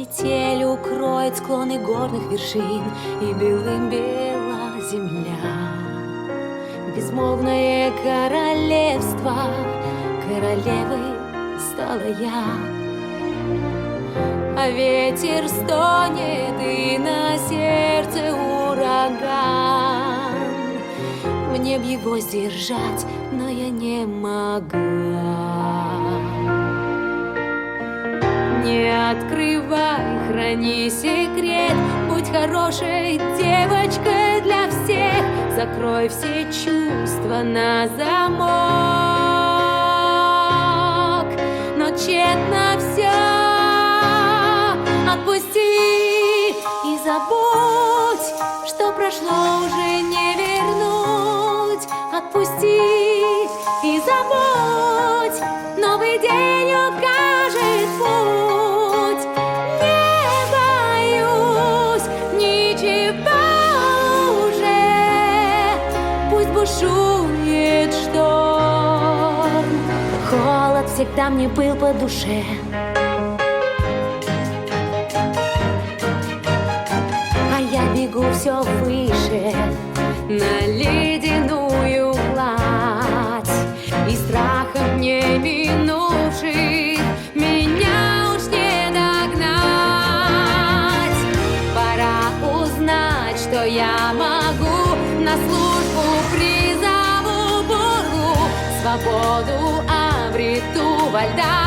Метель укроет склоны горных вершин, и белым бела земля. Безмолвное королевство, королевой стала я. А ветер стонет, и на сердце ураган. Мне б его сдержать, но я не могла. Не открывай, храни секрет, будь хорошей девочкой для всех. Закрой все чувства на замок, но тщетно все. Отпусти и забудь, что прошло, уже не вернуть. Отпусти и забудь, новый день укажет путь. Не боюсь ничего уже, пусть бушует шторм. Холод всегда мне был по душе. Бегу все выше на ледяную гладь, и страхом не минувших меня уж не догнать. Пора узнать, что я могу, на службу призову бургу, свободу обрету во льдах.